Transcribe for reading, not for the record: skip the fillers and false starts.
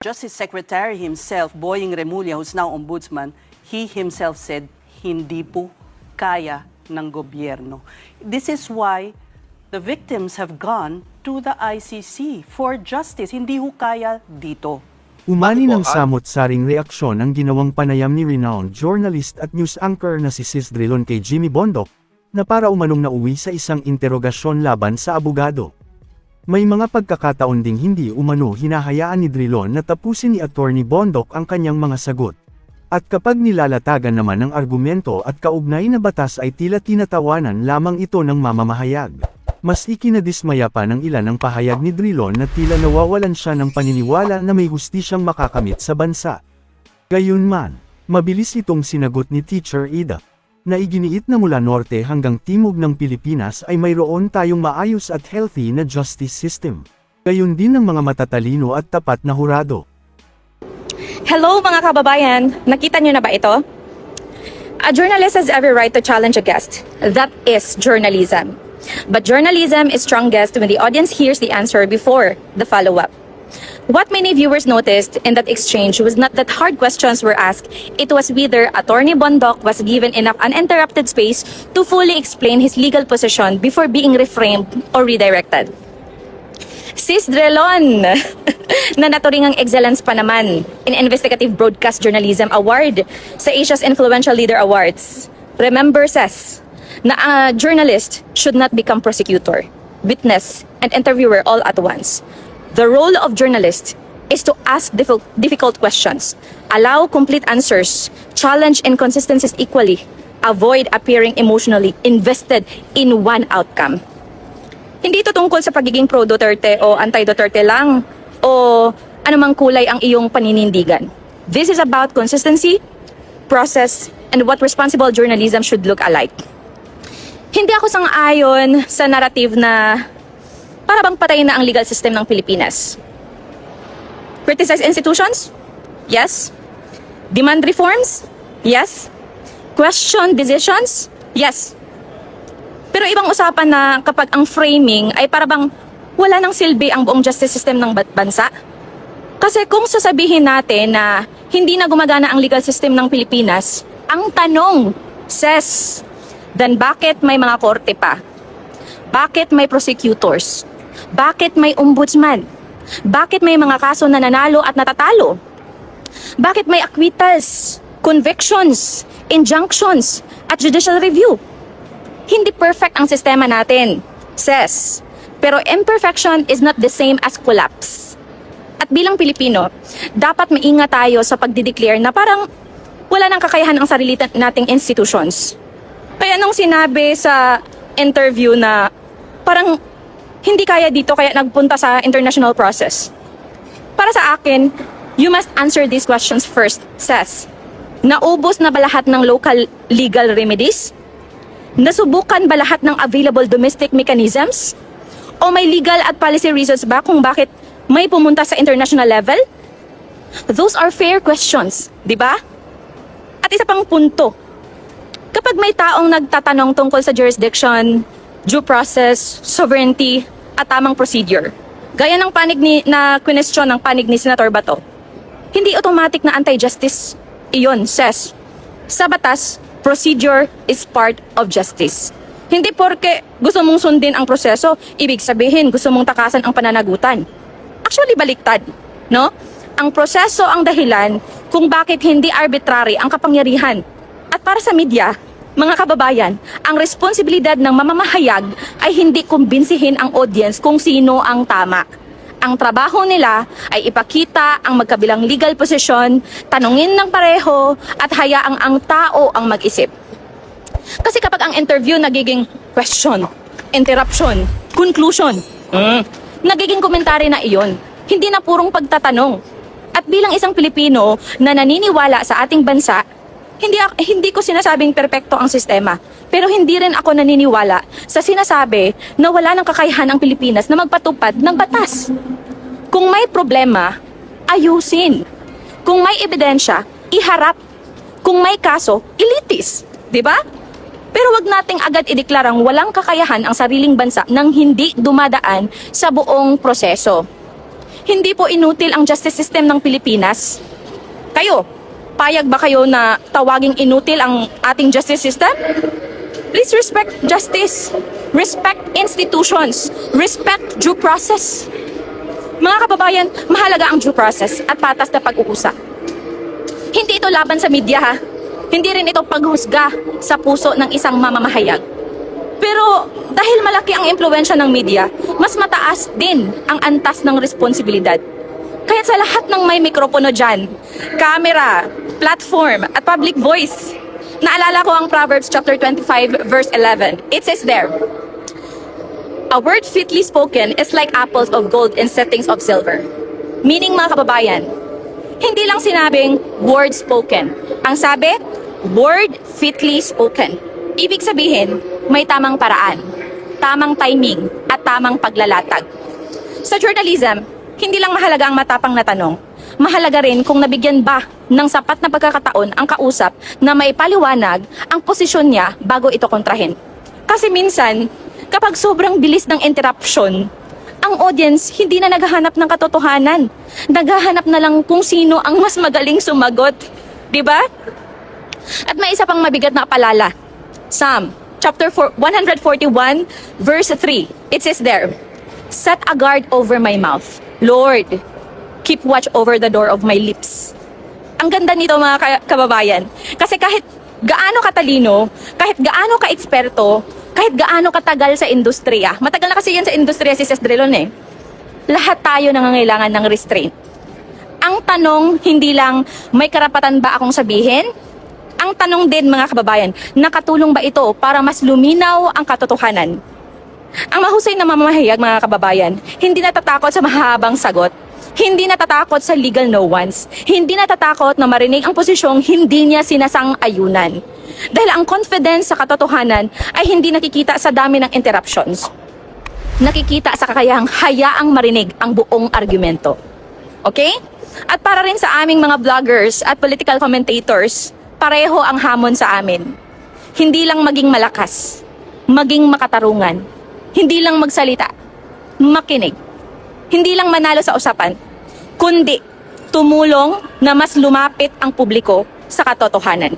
Justice Secretary himself, Boying Remulla, who's now ombudsman, he himself said, hindi po kaya ng gobyerno. This is why the victims have gone to the ICC for justice. Hindi ho kaya dito. Umani ng samot-saring reaksyon ang ginawang panayam ni renowned journalist at news anchor na si Sis Drilon kay Jimmy Bondoc, na para umanong nauwi sa isang interogasyon laban sa abogado. May mga pagkakataon ding hindi umano hinahayaan ni Drilon na tapusin ni Attorney Bondoc ang kanyang mga sagot. At kapag nilalatagan naman ng argumento at kaugnay na batas ay tila tinatawanan lamang ito ng mamamahayag. Mas ikinadismaya pa ng ilan ang pahayag ni Drilon na tila nawawalan siya ng paniniwala na may hustisyang makakamit sa bansa. Gayunman, mabilis itong sinagot ni Teacher Ida, na iginiit na mula norte hanggang timog ng Pilipinas ay mayroon tayong maayos at healthy na justice system. Gayon din ng mga matatalino at tapat na hurado. Hello mga kababayan, nakita niyo na ba ito? A journalist has every right to challenge a guest. That is journalism. But journalism is strongest when the audience hears the answer before the follow-up. What many viewers noticed in that exchange was not that hard questions were asked, it was whether Attorney Bondoc was given enough uninterrupted space to fully explain his legal position before being reframed or redirected. Sis Drilon, na naturingang excellence pa naman in Investigative Broadcast Journalism Award sa Asia's Influential Leader Awards. Remember, Sis, na a journalist should not become prosecutor, witness, and interviewer all at once. The role of journalist is to ask difficult questions, allow complete answers, challenge inconsistencies equally, avoid appearing emotionally invested in one outcome. Hindi ito tungkol sa pagiging pro-Duterte o anti-Duterte lang o anumang kulay ang iyong paninindigan. This is about consistency, process, and what responsible journalism should look alike. Hindi ako sang-ayon sa narrative na para bang patayin na ang legal system ng Pilipinas. Criticize institutions? Yes. Demand reforms? Yes. Question decisions? Yes. Pero ibang usapan na kapag ang framing ay para bang wala nang silbi ang buong justice system ng bansa. Kasi kung sasabihin natin na hindi na gumagana ang legal system ng Pilipinas, ang tanong, Ses, then bakit may mga korte pa? Bakit may prosecutors? Bakit may ombudsman? Bakit may mga kaso na nanalo at natatalo? Bakit may acquittals, convictions, injunctions, at judicial review? Hindi perfect ang sistema natin, Ses. Pero imperfection is not the same as collapse. At bilang Pilipino, dapat maingat tayo sa pagdideclare na parang wala nang kakayahan ang sarili nating institutions. Kaya nung sinabi sa interview na parang hindi kaya dito kaya nagpunta sa international process. Para sa akin, you must answer these questions first, Ses. Naubos na ba lahat ng local legal remedies? Nasubukan ba lahat ng available domestic mechanisms? O may legal at policy reasons ba kung bakit may pumunta sa international level? Those are fair questions, di ba? At isa pang punto, kapag may taong nagtatanong tungkol sa jurisdiction, due process, sovereignty, at tamang procedure, gaya ng panig na question ng panig ni Senator Bato, hindi automatic na anti-justice iyon, Ses. Sa batas, procedure is part of justice. Hindi porke gusto mong sundin ang proseso, ibig sabihin gusto mong takasan ang pananagutan. Actually, baliktad, no? Ang proseso ang dahilan kung bakit hindi arbitrary ang kapangyarihan. At para sa media, mga kababayan, ang responsibilidad ng mamamahayag ay hindi kumbinsihin ang audience kung sino ang tama. Ang trabaho nila ay ipakita ang magkabilang legal posisyon, tanungin ng pareho, at hayaang ang tao ang mag-isip. Kasi kapag ang interview nagiging question, interruption, conclusion, nagiging komentary na iyon. Hindi na purong pagtatanong. At bilang isang Pilipino na naniniwala sa ating bansa, hindi ko sinasabing perpekto ang sistema. Pero hindi rin ako naniniwala sa sinasabi na wala ng kakayahan ang Pilipinas na magpatupad ng batas. Kung may problema, ayusin. Kung may ebidensya, iharap. Kung may kaso, ilitis. Diba? Pero wag nating agad ideklarang walang kakayahan ang sariling bansa nang hindi dumadaan sa buong proseso. Hindi po inutil ang justice system ng Pilipinas. Kayo, payag ba kayo na tawaging inutil ang ating justice system? Please respect justice. Respect institutions. Respect due process. Mga kababayan, mahalaga ang due process at patas na pag-uusap. Hindi ito laban sa media ha. Hindi rin ito paghusga sa puso ng isang mamamahayag. Pero dahil malaki ang impluwensya ng media, mas mataas din ang antas ng responsibilidad. Kaya sa lahat ng may mikropono dyan, camera, platform, at public voice, naalala ko ang Proverbs chapter 25 verse 11. It says there, "A word fitly spoken is like apples of gold in settings of silver." Meaning mga kababayan, hindi lang sinabing word spoken. Ang sabi, word fitly spoken. Ibig sabihin, may tamang paraan, tamang timing, at tamang paglalatag. Sa journalism, hindi lang mahalaga ang matapang na tanong. Mahalaga rin kung nabigyan ba ng sapat na pagkakataon ang kausap na may paliwanag ang posisyon niya bago ito kontrahin. Kasi minsan, kapag sobrang bilis ng interruption, ang audience hindi na naghahanap ng katotohanan. Naghahanap na lang kung sino ang mas magaling sumagot. Diba? At may isa pang mabigat na paalala. Psalm chapter 141 verse 3. It says there, "Set a guard over my mouth. Lord, keep watch over the door of my lips." Ang ganda nito mga kababayan. Kasi kahit gaano katalino, kahit gaano ka-eksperto, kahit gaano katagal sa industriya, matagal na kasi yan sa industriya si Sesdrelon eh, lahat tayo nangangailangan ng restraint. Ang tanong, hindi lang, may karapatan ba akong sabihin? Ang tanong din mga kababayan, nakatulong ba ito para mas luminaw ang katotohanan? Ang mahusay na mamamahayag mga kababayan, hindi natatakot sa mahabang sagot. Hindi natatakot sa legal no-ones. Hindi natatakot na marinig ang posisyong hindi niya sinasang-ayunan. Dahil ang confidence sa katotohanan ay hindi nakikita sa dami ng interruptions. Nakikita sa kakayahang hayaang marinig ang buong argumento. Okay? At para rin sa aming mga vloggers at political commentators, pareho ang hamon sa amin. Hindi lang maging malakas, maging makatarungan. Hindi lang magsalita, makinig. Hindi lang manalo sa usapan, kundi tumulong na mas lumapit ang publiko sa katotohanan.